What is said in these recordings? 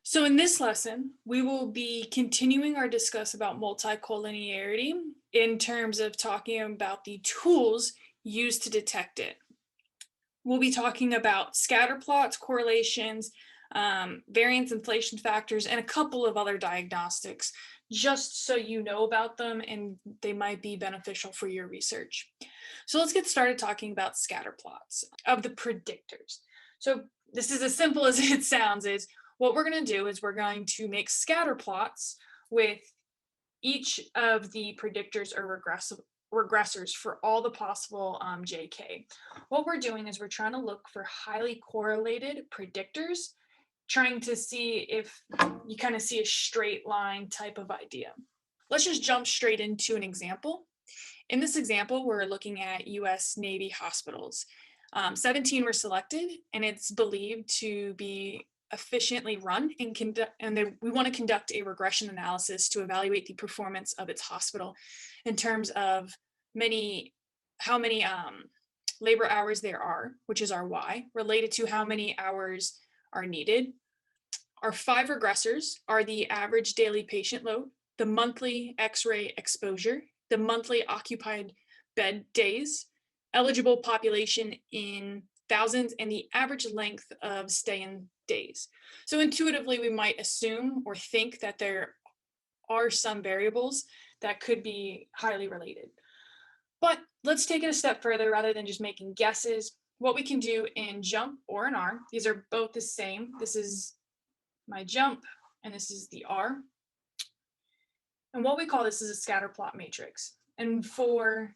So in this lesson, we will be continuing our discuss about multicollinearity in terms of talking about the tools used to detect it. We'll be talking about scatter plots, correlations, variance inflation factors, and a couple of other diagnostics, just so you know about them and they might be beneficial for your research. So let's get started talking about scatter plots of the predictors. So this is as simple as it sounds. Is what we're going to do is we're going to make scatter plots with each of the predictors or regressors for all the possible JK. What we're doing is we're trying to look for highly correlated predictors, trying to see if you kind of see a straight line type of idea. Let's just jump straight into an example. In this example, we're looking at US Navy hospitals. 17 were selected, and it's believed to be efficiently run and we want to conduct a regression analysis to evaluate the performance of its hospital in terms of how many labor hours there are, which is our Y, related to how many hours are needed. Our 5 regressors are the average daily patient load, the monthly X-ray exposure, the monthly occupied bed days, eligible population in thousands, and the average length of stay in days. So intuitively, we might assume or think that there are some variables that could be highly related. But let's take it a step further rather than just making guesses. What we can do in jump or in R, these are both the same. This is my jump and this is the R. And what we call this is a scatter plot matrix. And for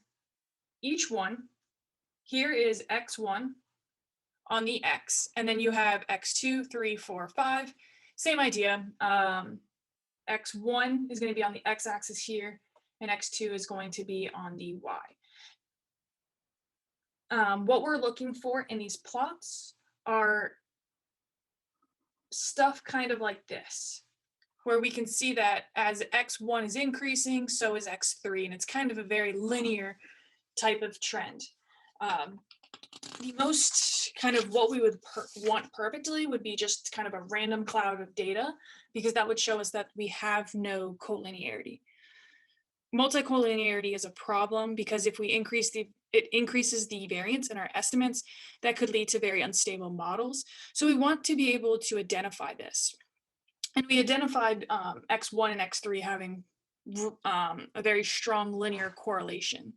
each one, here is X1 on the X, and then you have X2, 3, 4, 5. Same idea. X1 is going to be on the X-axis here, and X2 is going to be on the Y. What we're looking for in these plots are stuff kind of like this, where we can see that as X1 is increasing, so is X3, and it's kind of a very linear type of trend. The most kind of what we would want perfectly would be just kind of a random cloud of data, because that would show us that we have no collinearity. Multicollinearity is a problem because if we it increases the variance in our estimates, that could lead to very unstable models. So we want to be able to identify this. And we identified X1 and X3 having a very strong linear correlation.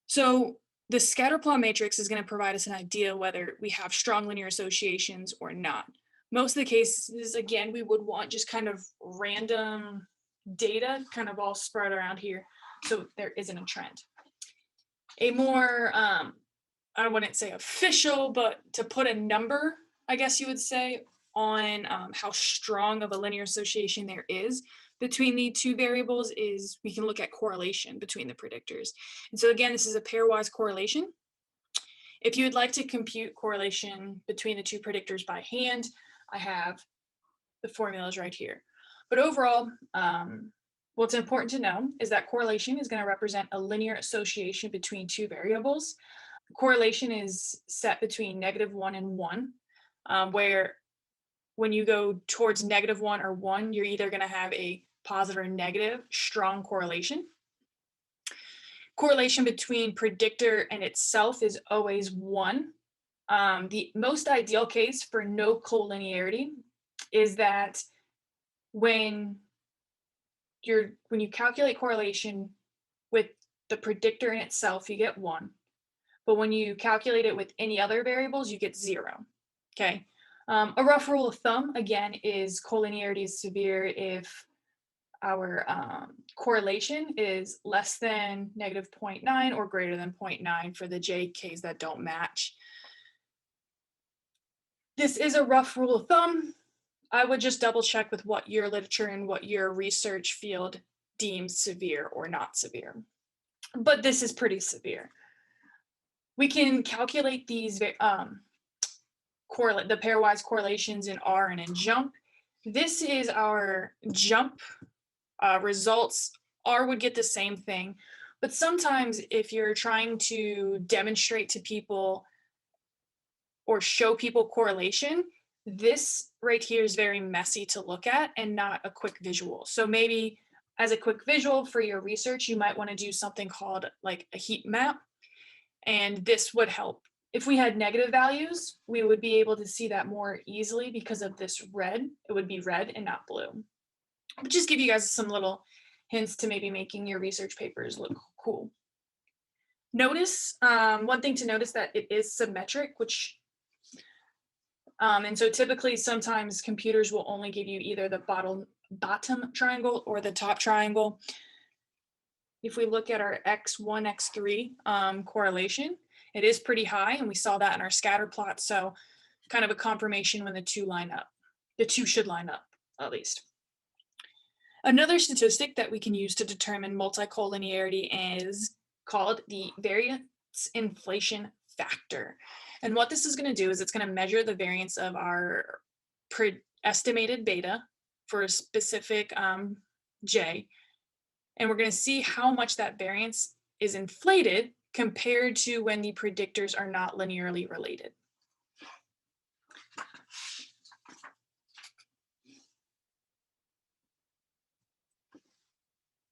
So the scatter plot matrix is going to provide us an idea whether we have strong linear associations or not. Most of the cases, again, we would want just kind of random data kind of all spread around here, so there isn't a trend. A more, I wouldn't say official, but to put a number, I guess you would say, on how strong of a linear association there is between the two variables is we can look at correlation between the predictors. And so again, this is a pairwise correlation. If you would like to compute correlation between the two predictors by hand, I have the formulas right here. But overall, what's important to know is that correlation is going to represent a linear association between two variables. Correlation is set between -1 and 1, where when you go towards -1 or 1, you're either going to have a positive or negative strong correlation. Correlation between predictor and itself is always 1. The most ideal case for no collinearity is that when you calculate correlation with the predictor in itself, you get 1. But when you calculate it with any other variables, you get 0. Okay. A rough rule of thumb, again, is collinearity is severe if our correlation is less than -0.9 or greater than 0.9 for the JKs that don't match. This is a rough rule of thumb. I would just double check with what your literature and what your research field deems severe or not severe. But this is pretty severe. We can calculate these the pairwise correlations in R and in jump. This is our jump results. R would get the same thing, but sometimes if you're trying to demonstrate to people or show people correlation, This right here is very messy to look at and not a quick visual. So maybe as a quick visual for your research, you might want to do something called like a heat map, and this would help. If we had negative values, we would be able to see that more easily because of this red. It would be red and not blue. But just give you guys some little hints to maybe making your research papers look cool. Notice, one thing to notice that it is symmetric, which and so typically sometimes computers will only give you either the bottom triangle or the top triangle. If we look at our X1, X3 correlation, it is pretty high, and we saw that in our scatter plot. So kind of a confirmation when the two line up. The two should line up, at least. Another statistic that we can use to determine multicollinearity is called the variance inflation factor. And what this is going to do is it's going to measure the variance of our estimated beta for a specific J. And we're going to see how much that variance is inflated compared to when the predictors are not linearly related.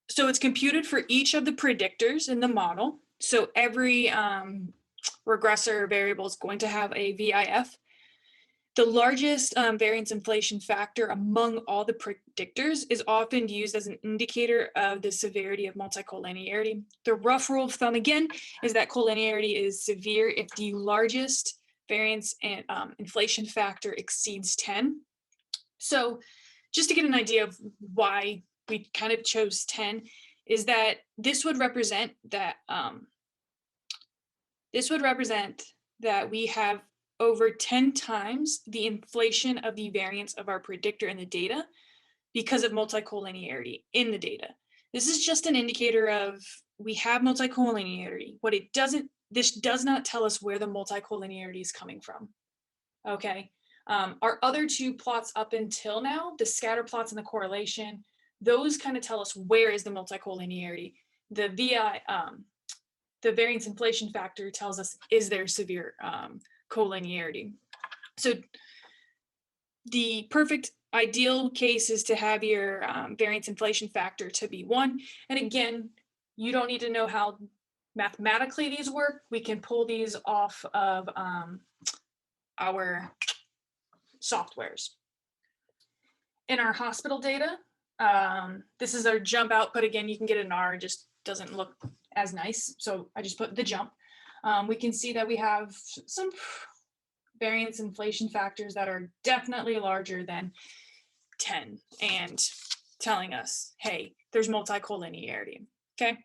So it's computed for each of the predictors in the model. So every regressor variable is going to have a VIF. The largest variance inflation factor among all the predictors is often used as an indicator of the severity of multicollinearity. The rough rule of thumb, again, is that collinearity is severe if the largest variance and inflation factor exceeds 10. So just to get an idea of why we kind of chose 10 is that this would represent that we have over 10 times the inflation of the variance of our predictor in the data because of multicollinearity in the data. This is just an indicator of we have multicollinearity. This does not tell us where the multicollinearity is coming from. Okay. Our other two plots up until now, the scatter plots and the correlation, those kind of tell us where is the multicollinearity. The variance inflation factor tells us, is there severe collinearity? So the perfect ideal case is to have your variance inflation factor to be 1. And again, you don't need to know how mathematically these work. We can pull these off of our softwares. In our hospital data, this is our jump output. Again, you can get an R, it just doesn't look as nice. So I just put the jump. We can see that we have some variance inflation factors that are definitely larger than 10 and telling us, hey, there's multicollinearity, okay?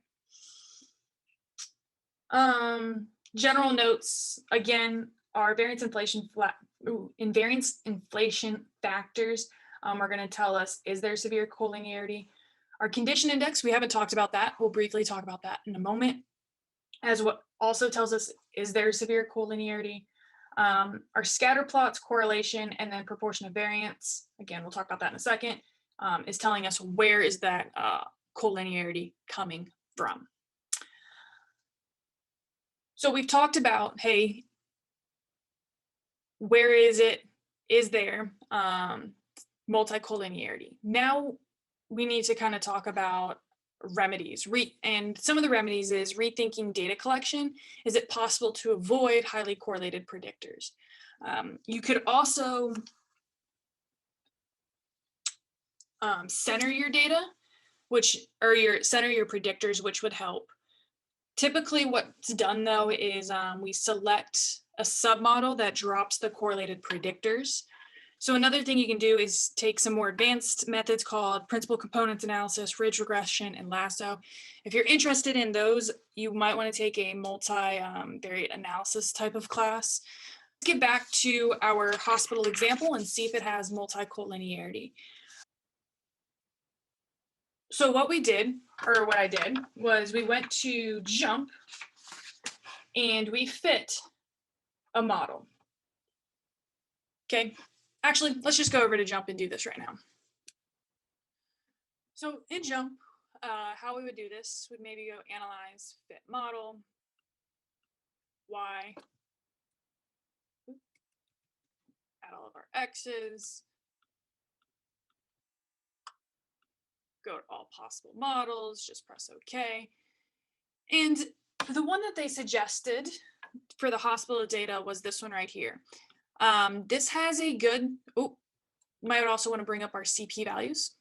General notes, again, our variance inflation factors are going to tell us, is there severe collinearity? Our condition index, we haven't talked about that. We'll briefly talk about that in a moment. As what also tells us, is there severe collinearity? Our scatter plots, correlation, and then proportion of variance, again, we'll talk about that in a second, is telling us where is that collinearity coming from. So we've talked about, hey, where is there multicollinearity? Now we need to kind of talk about remedies. And some of the remedies is rethinking data collection. Is it possible to avoid highly correlated predictors? You could also center your data, center your predictors, which would help. Typically what's done though is we select a submodel that drops the correlated predictors. So another thing you can do is take some more advanced methods called principal components analysis, ridge regression, and lasso. If you're interested in those, you might want to take a multivariate analysis type of class. Let's get back to our hospital example and see if it has multicollinearity. So what I did, was we went to jump and we fit a model. Okay, actually, let's just go over to jump and do this right now. So in jump, how we would do this would maybe go analyze, fit model, Y, add all of our X's, go to all possible models, just press OK. And the one that they suggested for the hospital data was this one right here. This has a good, might also want to bring up our CP values.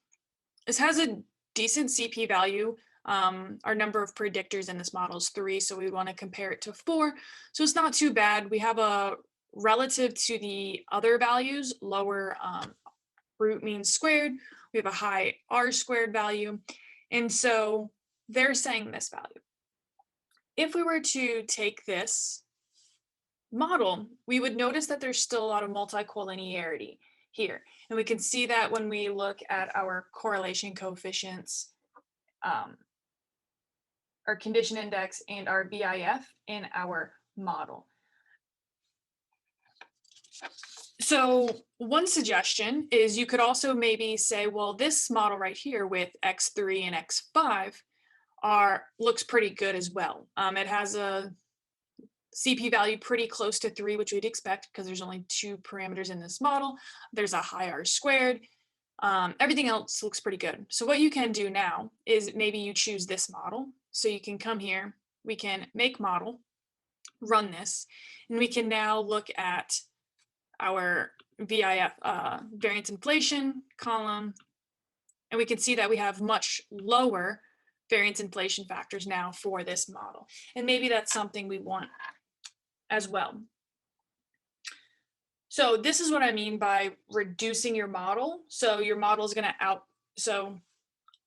This has a decent CP value. Our number of predictors in this model is 3, so we want to compare it to 4. So it's not too bad. We have a, relative to the other values, lower root mean squared. We have a high R squared value. And so they're saying this value. If we were to take this model, we would notice that there's still a lot of multicollinearity here. And we can see that when we look at our correlation coefficients, our condition index and our VIF in our model. So one suggestion is you could also maybe say, well, this model right here with X3 and X5 looks pretty good as well. It has a CP value pretty close to 3, which we'd expect because there's only 2 parameters in this model. There's a high R squared. Everything else looks pretty good. So what you can do now is maybe you choose this model. So you can come here, we can make model, run this, and we can now look at our VIF, variance inflation column, and we can see that we have much lower variance inflation factors now for this model. And maybe that's something we want as well. So this is what I mean by reducing your model. So your model is going to so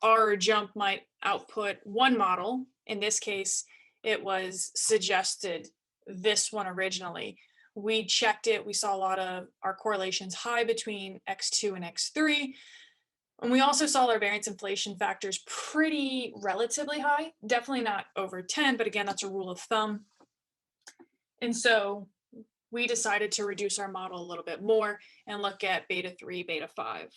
our jump might output one model. In this case, it was suggested this one originally. We checked it. We saw a lot of our correlations high between X2 and X3. And we also saw our variance inflation factors pretty relatively high, definitely not over 10, but again, that's a rule of thumb. And so we decided to reduce our model a little bit more and look at beta 3, beta 5.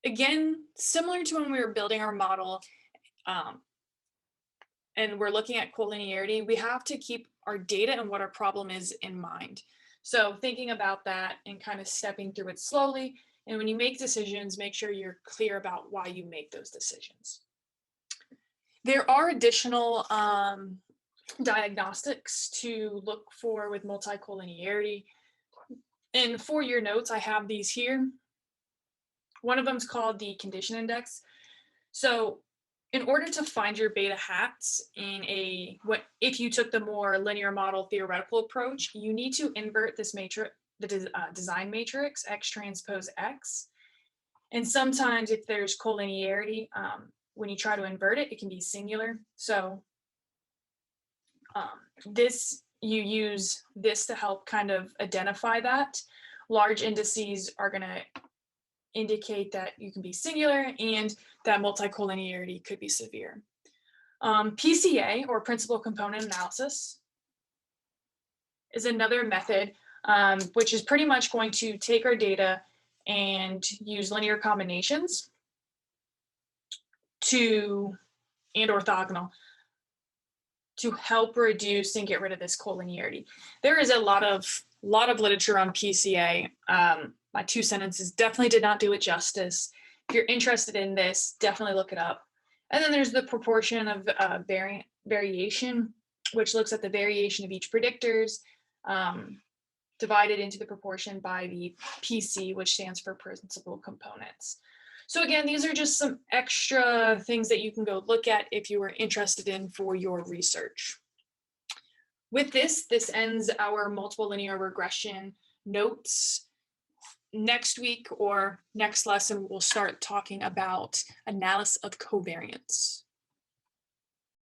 Again, similar to when we were building our model and we're looking at collinearity, we have to keep our data and what our problem is in mind. So thinking about that and kind of stepping through it slowly. And when you make decisions, make sure you're clear about why you make those decisions. There are additional diagnostics to look for with multicollinearity. And for your notes, I have these here. One of them is called the condition index. So in order to find your beta hats if you took the more linear model theoretical approach, you need to invert this matrix, the design matrix, X transpose X. And sometimes if there's collinearity, when you try to invert it, it can be singular. So you use this to help kind of identify that. Large indices are going to indicate that you can be singular and that multicollinearity could be severe. PCA, or principal component analysis, is another method which is pretty much going to take our data and use linear combinations and orthogonal to help reduce and get rid of this collinearity. There is a lot of literature on PCA. My 2 sentences definitely did not do it justice. If you're interested in this, definitely look it up. And then there's the proportion of variation, which looks at the variation of each predictors, divided into the proportion by the PC, which stands for principal components. So again, these are just some extra things that you can go look at if you are interested in for your research. With this ends our multiple linear regression notes. Next week or next lesson, we'll start talking about analysis of covariance.